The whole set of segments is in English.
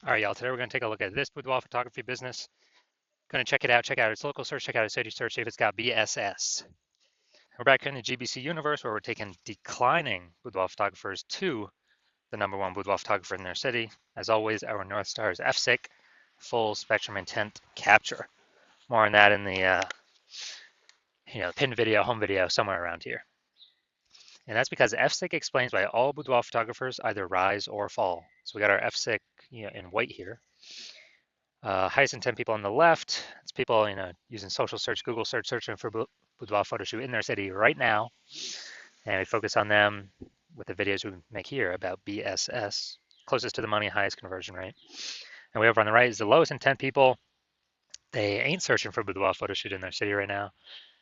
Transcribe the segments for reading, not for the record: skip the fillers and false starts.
All right, y'all, today we're going to take a look at this boudoir photography business. Going to check it out, check out its local search, check out its city search, see if it's got BSS. We're back in the GBC universe where we're taking declining boudoir photographers to the #1 boudoir photographer in their city. As always, our North Star is FSIC, full spectrum intent capture. More on that in the pinned video, home video, somewhere around here. And that's because FSIC explains why all boudoir photographers either rise or fall. So we got our FSIC in white here. Highest intent people on the left. It's people using social search, Google search, searching for boudoir photo shoot in their city right now, and we focus on them with the videos we make here about BSS, closest to the money, highest conversion rate. And way over on the right is the lowest intent people. They ain't searching for boudoir photo shoot in their city right now,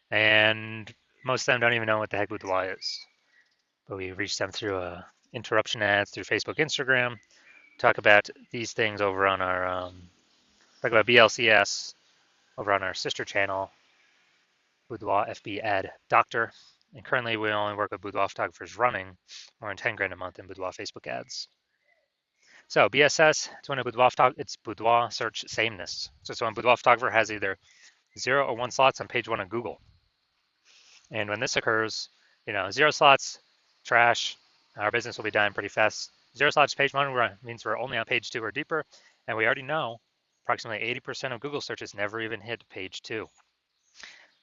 and most of them don't even know what the heck boudoir is. But we reach them through interruption ads, through Facebook, Instagram. Talk about these things over on our talk about BLCS over on our sister channel, Boudoir FB Ad Doctor. And currently we only work with boudoir photographers running more than 10 grand a month in boudoir Facebook ads. So BSS, it's boudoir search sameness. So it's when a boudoir photographer has either 0 or 1 slots on page 1 of Google. And when this occurs, 0 slots, trash, our business will be dying pretty fast. 0 slots page 1 means we're only on page 2 or deeper, and we already know approximately 80% of Google searches never even hit page 2.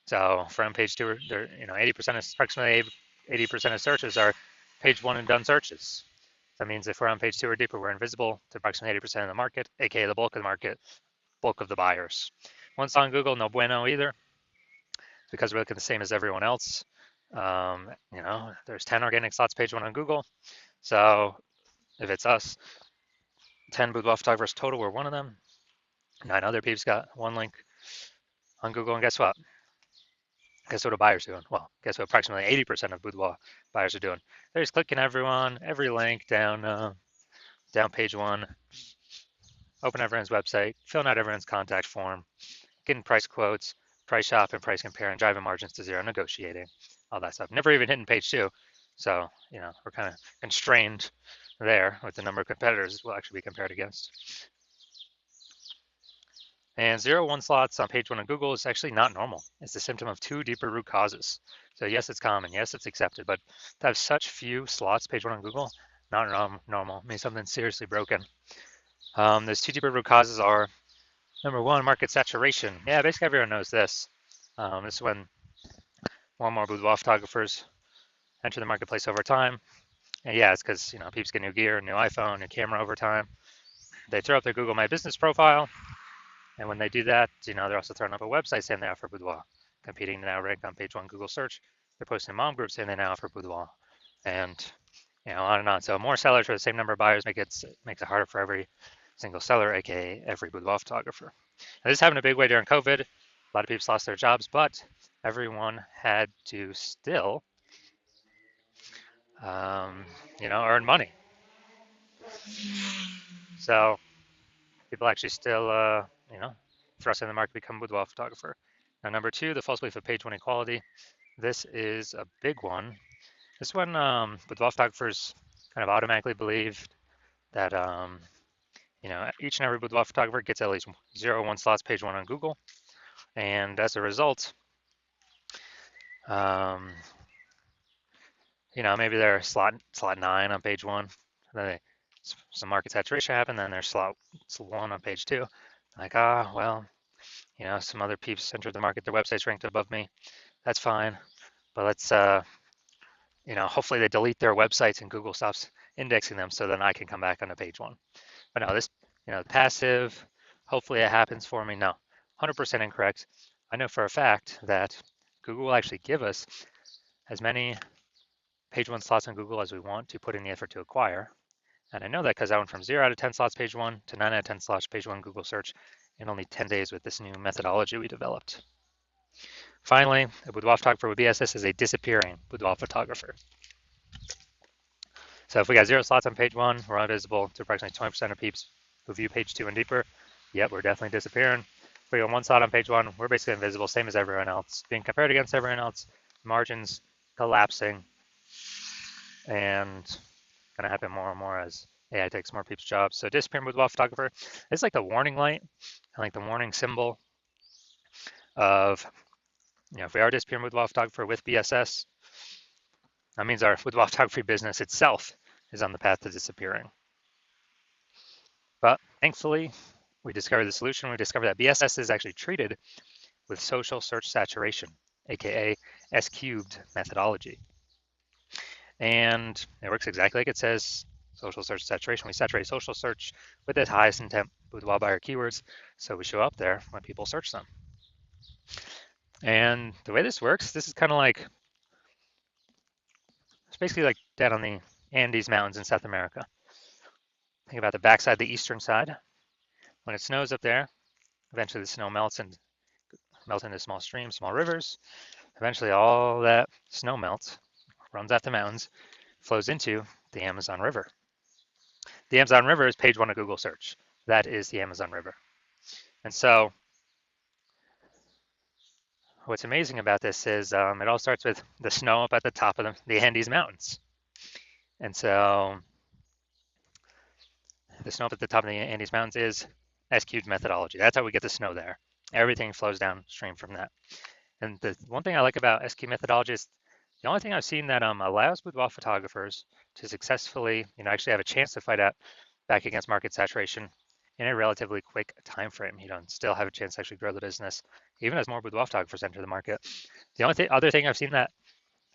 So from page 2, 80% of approximately 80% of searches are page 1 and done searches. That means if we're on page 2 or deeper, we're invisible to approximately 80% of the market, aka the bulk of the market, bulk of the buyers. Once on Google, no bueno either, because we're looking the same as everyone else. There's 10 organic slots page 1 on Google. So if it's us, 10 boudoir photographers total, we're one of them. 9 other peeps got 1 link on Google, and guess what? Guess what a buyer's doing? Well, guess what approximately 80% of boudoir buyers are doing? They're just clicking every link down page 1, open everyone's website, filling out everyone's contact form, getting price quotes, price shop and price compare, and driving margins to 0, negotiating, all that stuff. Never even hitting page 2. So, we're kind of constrained there with the number of competitors we'll actually be compared against. And 0, 1 slots on page 1 of Google is actually not normal. It's the symptom of 2 deeper root causes. So yes, it's common. Yes, it's accepted. But to have such few slots page 1 on Google, not normal. It means something's seriously broken. Those 2 deeper root causes are, number 1, market saturation. Yeah, basically everyone knows this. This is when more and more boudoir photographers enter the marketplace over time. And yeah, it's because peeps get new gear, new iPhone, new camera over time. They throw up their Google My Business profile. And when they do that, they're also throwing up a website saying they offer boudoir, competing to now rank on page 1 Google search. They're posting mom groups saying they now offer boudoir, and on and on. So more sellers for the same number of buyers makes it harder for every single seller, aka every boudoir photographer. Now, this happened a big way during COVID. A lot of people lost their jobs, but everyone had to still, earn money. So people actually still, thrust in the market to become a boudoir photographer. Now, number 2, the false belief of page 1 equality. This is a big one. This one, boudoir photographers kind of automatically believe that, each and every boudoir photographer gets at least 0, 1 slots page 1 on Google. And as a result, maybe they're slot 9 on page 1. Then some market saturation happened, then there's slot 1 on page 2. Like, well, some other peeps entered the market, their website's ranked above me. That's fine. But let's, hopefully they delete their websites and Google stops indexing them so then I can come back onto page 1. But no, this, passive, hopefully it happens for me. No, 100% incorrect. I know for a fact that Google will actually give us as many page 1 slots on Google as we want to put in the effort to acquire. And I know that because I went from 0 out of 10 slots page 1 to 9 out of 10 slots page 1 Google search in only 10 days with this new methodology we developed. Finally, a boudoir photographer with BSS is a disappearing boudoir photographer. So if we got 0 slots on page 1, we're invisible to approximately 20% of peeps who view page 2 and deeper. Yep, we're definitely disappearing. If we got 1 slot on page 1, we're basically invisible, same as everyone else. Being compared against everyone else, margins collapsing, and going to happen more and more as AI takes more people's jobs. So disappearing boudoir photographer is like the warning light, like the warning symbol of, if we are disappearing boudoir photographer with BSS, that means our boudoir photography business itself is on the path to disappearing. But thankfully, we discovered the solution. We discovered that BSS is actually treated with social search saturation, aka S cubed methodology. And it works exactly like it says, social search saturation. We saturate social search with the highest intent boudoir buyer keywords, so we show up there when people search them. And the way this works, this is kind of like, it's basically like down on the Andes Mountains in South America. Think about the backside, the eastern side. When it snows up there, eventually the snow melts and melts into small streams, small rivers. Eventually all that snow melts, runs off the mountains, flows into the Amazon River. The Amazon River is page 1 of Google search. That is the Amazon River. And so what's amazing about this is it all starts with the snow up at the top of the Andes Mountains. And so the snow up at the top of the Andes Mountains is S-cubed methodology. That's how we get the snow there. Everything flows downstream from that. And the one thing I like about S-cubed methodology is the only thing I've seen that allows boudoir photographers to successfully, actually have a chance to fight back against market saturation in a relatively quick time frame, and still have a chance to actually grow the business, even as more boudoir photographers enter the market. The only other thing I've seen that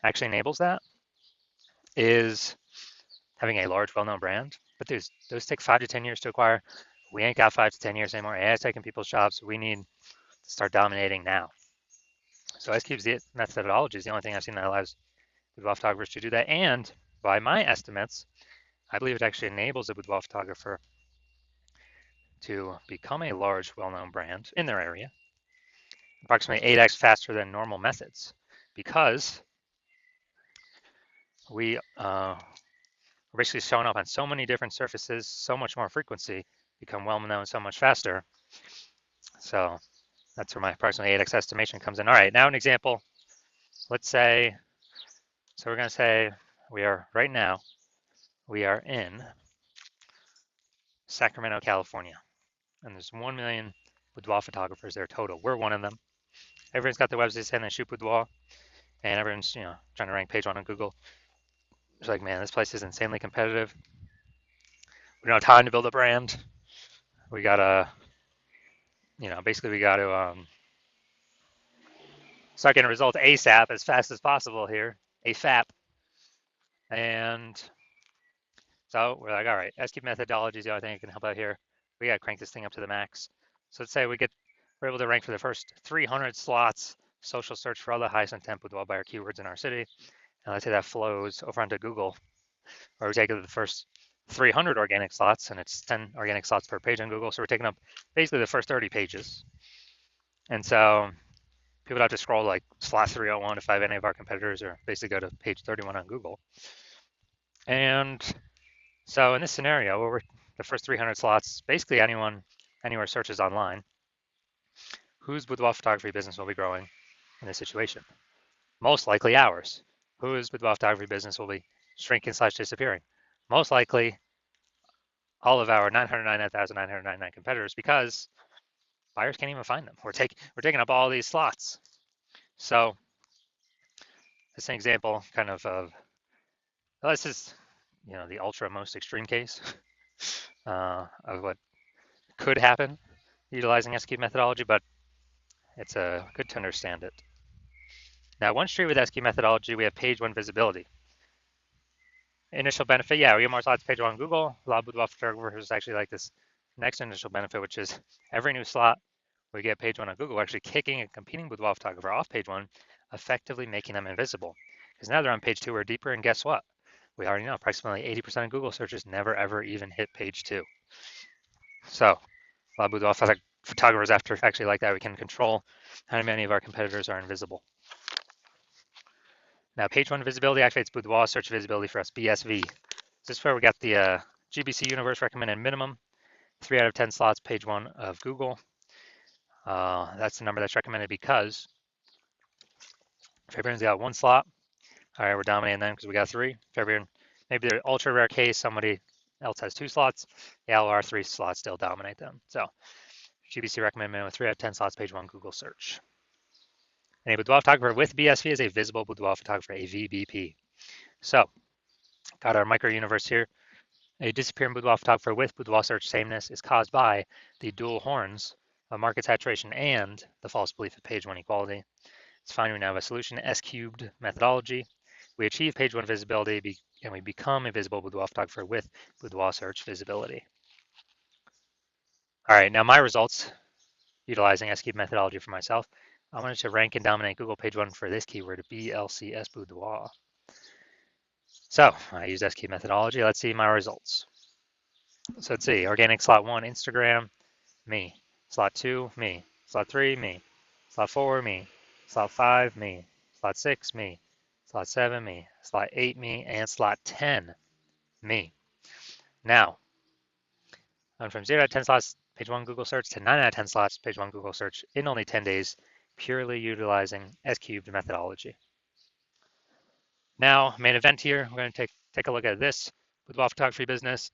actually enables that is having a large, well-known brand. But those take 5 to 10 years to acquire. We ain't got 5 to 10 years anymore. AI is taking people's jobs. We need to start dominating now. So S-Cube's methodology is the only thing I've seen that allows boudoir photographers to do that. And by my estimates, I believe it actually enables a boudoir photographer to become a large, well-known brand in their area, approximately 8x faster than normal methods, because we're basically showing up on so many different surfaces, so much more frequency, become well-known so much faster. So that's where my approximately 8x estimation comes in. All right, now an example. Let's say, so we're going to say right now, we are in Sacramento, California, and there's 1 million boudoir photographers there total. We're one of them. Everyone's got their websites saying they shoot boudoir, and everyone's trying to rank page 1 on Google. It's like, man, this place is insanely competitive. We don't have time to build a brand. We gotta, basically we gotta start getting results ASAP, as fast as possible here, AFAP. And so we're like, all right, S-cube methodology is the only thing that can help out here. We gotta crank this thing up to the max. So let's say we're able to rank for the first 300 slots, social search for all the highest intent boudoir buyer keywords in our city. And let's say that flows over onto Google, where we take the first 300 organic slots, and it's 10 organic slots per page on Google. So we're taking up basically the first 30 pages. And so people have to scroll like slot 301 to find any of our competitors, or basically go to page 31 on Google. And so in this scenario, where we're the first 300 slots, basically anywhere searches online, whose boudoir photography business will be growing in this situation? Most likely ours. Whose boudoir photography business will be shrinking / disappearing? Most likely all of our 999,999 competitors, because buyers can't even find them. We're taking up all these slots. So this is an example kind of this is the ultra most extreme case of what could happen utilizing S-cube methodology, but it's good to understand it. Now, one street with S-cube methodology, we have page 1 visibility. Initial benefit, yeah, we get more slots page 1 on Google. A lot of boudoir photographers actually like this next initial benefit, which is every new slot we get page 1 on Google, we're actually kicking a competing boudoir photographer off page 1, effectively making them invisible. Because now they're on page 2 or deeper, and guess what? We already know approximately 80% of Google searches never ever even hit page 2. So a lot of boudoir photographers actually like that. We can control how many of our competitors are invisible. Now, page 1 visibility activates boudoir search visibility for us, BSV. This is where we got the GBC Universe recommended minimum, 3 out of 10 slots, page 1 of Google. That's the number that's recommended because if everyone's got 1 slot, all right, we're dominating them because we got 3. If everyone, maybe they're ultra rare case, somebody else has 2 slots. The LR 3 slots still dominate them. So GBC recommended minimum 3 out of 10 slots, page 1 Google search. And a boudoir photographer with BSV is a visible boudoir photographer, a VBP. So got our micro universe here. A disappearing boudoir photographer with boudoir search sameness is caused by the dual horns of market saturation and the false belief of page 1 equality. It's fine, we now have a solution, S cubed methodology. We achieve page 1 visibility and we become a visible boudoir photographer with boudoir search visibility. All right, now my results utilizing S cubed methodology for myself. I wanted to rank and dominate Google page 1 for this keyword, BLCS boudoir. So I used S cubed methodology. Let's see my results. So let's see, organic slot 1, Instagram, me. Slot 2, me. Slot 3, me. Slot 4, me. Slot 5, me. Slot 6, me. Slot 7, me. Slot 8, me. And slot 10, me. Now, I'm from 0 out of 10 slots, page 1 Google search, to 9 out of 10 slots, page 1 Google search in only 10 days, purely utilizing S cubed methodology. Now, main event here, we're going to take a look at this boudoir photography business,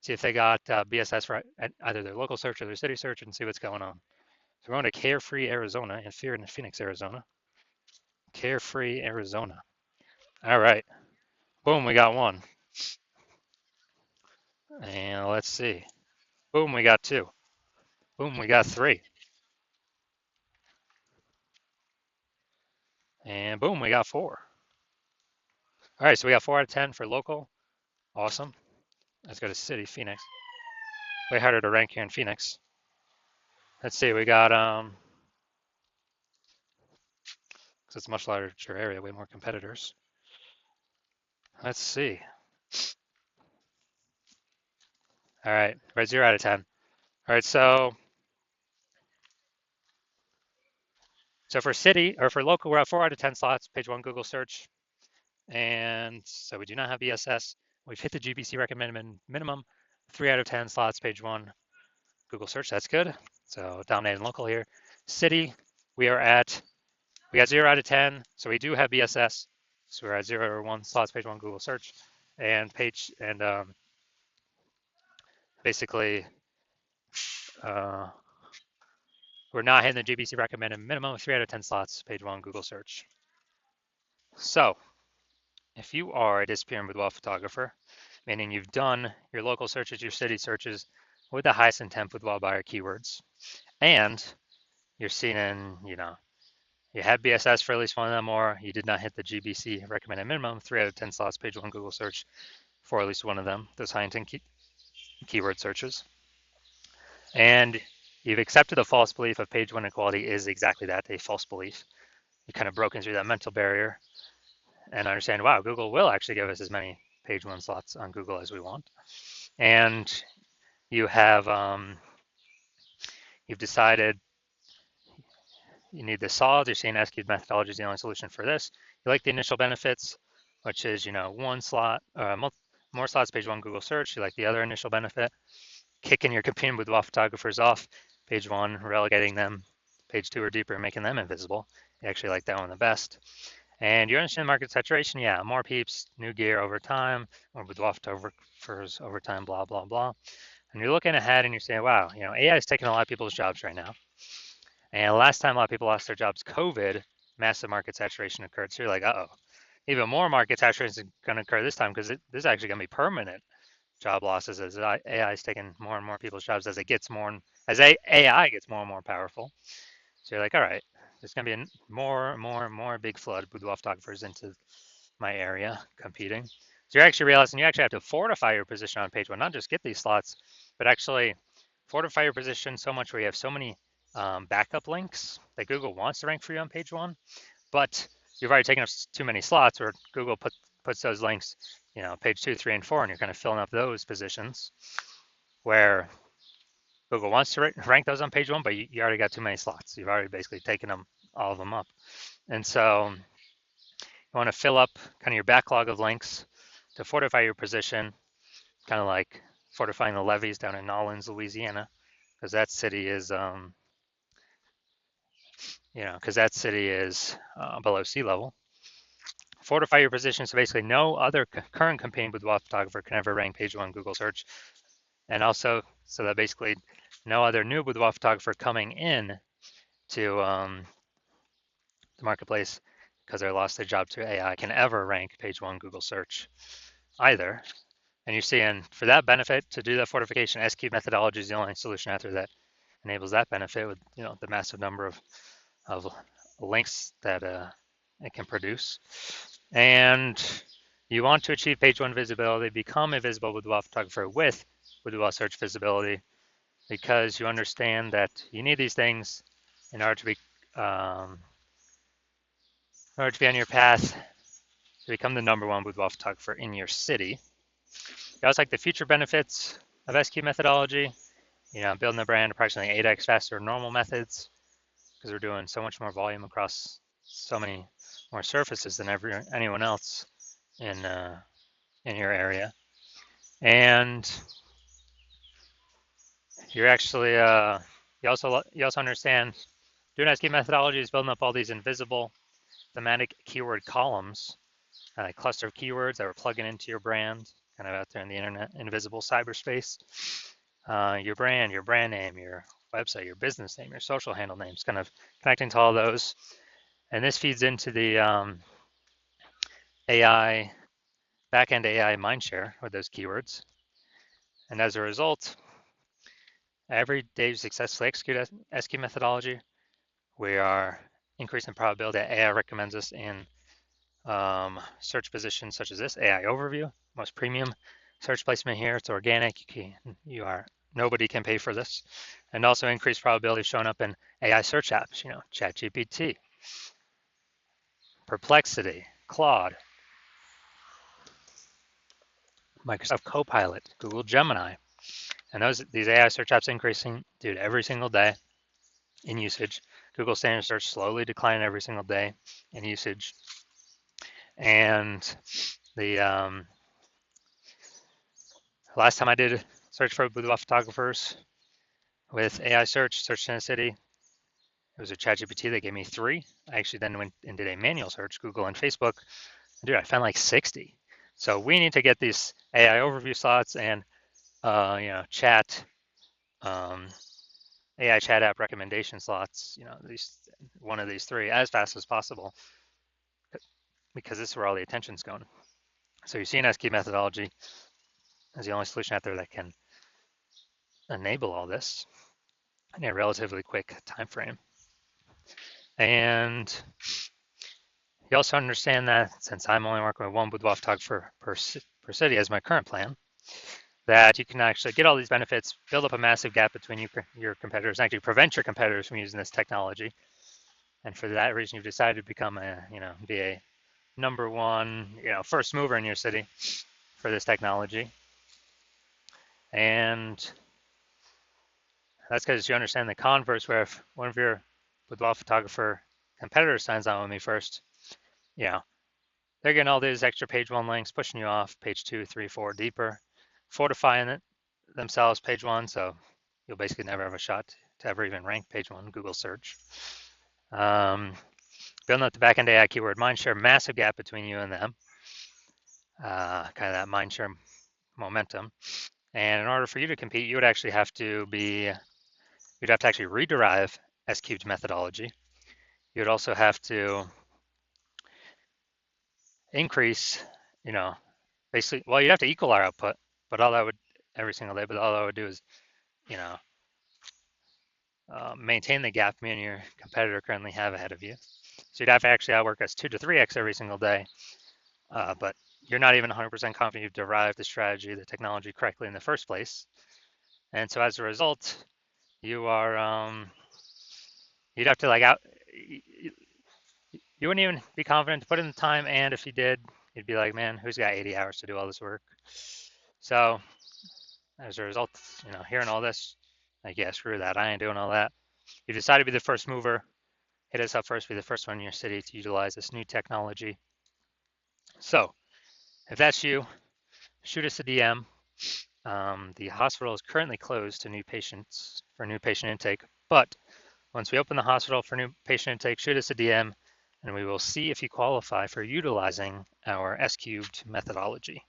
see if they got BSS for either their local search or their city search, and see what's going on. So we're going to Carefree, Arizona, and Fear in Phoenix, Arizona. Carefree, Arizona. All right. Boom, we got one. And let's see. Boom, we got 2. Boom, we got 3. And boom, we got 4. All right, so we got 4 out of 10 for local. Awesome. Let's go to city, Phoenix. Way harder to rank here in Phoenix. Let's see, we got, because it's a much larger area, way more competitors. Let's see. All right, we're at 0 out of 10. All right, so for city, or for local, we're at 4 out of 10 slots, page 1 Google search. And so we do not have BSS. We've hit the GBC recommended minimum, 3 out of 10 slots, page 1 Google search. That's good. So dominating local here. City, we got 0 out of 10. So we do have BSS. So we're at 0 or 1 slots, page 1 Google search. And basically, we're not hitting the GBC recommended minimum of 3 out of 10 slots, page 1 Google search. So if you are a disappearing boudoir photographer, meaning you've done your local searches, your city searches with the highest intent boudoir buyer keywords, and you're seen in, you had BSS for at least one of them, or you did not hit the GBC recommended minimum, 3 out of 10 slots, page 1 Google search for at least one of them, those high intent keyword searches. And you've accepted the false belief of page 1 equality is exactly that, a false belief. You kind of broken through that mental barrier and understand, wow, Google will actually give us as many page 1 slots on Google as we want. And you have, you've decided you need the solids. You're seeing S cubed methodology is the only solution for this. You like the initial benefits, which is, 1 slot, more slots, page 1 Google search. You like the other initial benefit, kicking your competing boudoir photographers off, page 1, relegating them, page 2 or deeper, making them invisible. You actually like that one the best. And you understand market saturation, yeah, more peeps, new gear over time, more boudoir photographers over time, blah, blah, blah. And you're looking ahead and you're saying, wow, AI is taking a lot of people's jobs right now. And last time a lot of people lost their jobs, COVID, massive market saturation occurred. So you're like, uh-oh, even more market saturation is going to occur this time because this is actually going to be permanent job losses as AI is taking more and more people's jobs as AI gets more and more powerful. So you're like, all right, there's going to be more and more big flood of boudoir photographers into my area competing. So you're actually realizing you actually have to fortify your position on page 1, not just get these slots, but actually fortify your position so much where you have so many backup links that Google wants to rank for you on page 1, but you've already taken up too many slots where Google puts those links, page 2, 3, and 4, and you're kind of filling up those positions where Google wants to rank those on page 1, but you already got too many slots. You've already basically taken all of them up. And so you want to fill up kind of your backlog of links to fortify your position, kind of like fortifying the levees down in Nolens, Louisiana, because that city is, below sea level. fortify your position so basically no other current competing boudoir photographer can ever rank page one Google search, and also so that basically no other new boudoir photographer coming in to the marketplace because they lost their job to AI can ever rank page one Google search either. And you're seeing for that benefit to do that fortification, S-cube methodology is the only solution out there that enables that benefit with the massive number of links that it can produce. And you want to achieve page one visibility, become a visible boudoir photographer with boudoir search visibility, because you understand that you need these things in order to be on your path to become the #1 boudoir photographer in your city. You also like the future benefits of S-cube methodology. Building the brand approximately 8x faster than normal methods because we're doing so much more volume across so many more surfaces than anyone else in your area. And you're actually you also understand doing S-cube methodology is building up all these invisible thematic keyword columns, a cluster of keywords that we're plugging into your brand, kind of out there in the internet, invisible cyberspace. Your brand name, your website, your business name, your social handle names, kind of connecting to all those. And this feeds into the AI, backend AI mindshare with those keywords. And as a result, every day you successfully execute S-cube methodology, we are increasing the probability that AI recommends us in search positions such as this, AI overview, most premium search placement here. It's organic. Nobody can pay for this. And also increased probability of showing up in AI search apps, ChatGPT, Perplexity, Claude, Microsoft Copilot, Google Gemini. And these AI search apps increasing, dude, every single day in usage. Google standard search slowly declining every single day in usage. And the last time I did search for boudoir photographers with AI search in a city, it was a ChatGPT that gave me 3. I actually then went and did a manual search, Google and Facebook. Dude, I found like 60. So we need to get these AI overview slots and chat AI chat app recommendation slots, one of these 3 as fast as possible, because this is where all the attention's going. So you're seeing S-cube methodology as the only solution out there that can enable all this in a relatively quick time frame. And you also understand that since I'm only working with one boudoir photographer per city as my current plan, that you can actually get all these benefits, build up a massive gap between your competitors, and actually prevent your competitors from using this technology. And for that reason, you've decided to become be a #1, first mover in your city for this technology. And that's because you understand the converse, where if one of your boudoir photographer competitors signs on with me first, they're getting all these extra page 1 links, pushing you off page 2, 3, 4 deeper, fortifying it themselves page 1, so you'll basically never have a shot to ever even rank page 1 Google search. Building up the backend AI keyword mindshare, massive gap between you and them, kind of that mindshare momentum. And in order for you to compete, you would actually have to you'd have to actually rederive S-cubed methodology. You'd also have to increase, basically, well, you'd have to equal our output, but all that would every single day, but all that would do is, maintain the gap me and your competitor currently have ahead of you. So you'd have to actually outwork us 2 to 3x every single day, but you're not even 100% confident you've derived the strategy, the technology correctly in the first place. And so as a result, you are, you'd have to you wouldn't even be confident to put in the time. And if you did, you'd be like, man, who's got 80 hours to do all this work? So as a result, hearing all this, like, yeah, screw that. I ain't doing all that. You decide to be the first mover, hit us up first, be the first one in your city to utilize this new technology. So if that's you, shoot us a DM. The hospital is currently closed to new patients for new patient intake, but once we open the hospital for new patient intake, shoot us a DM. and we will see if you qualify for utilizing our S cubed methodology.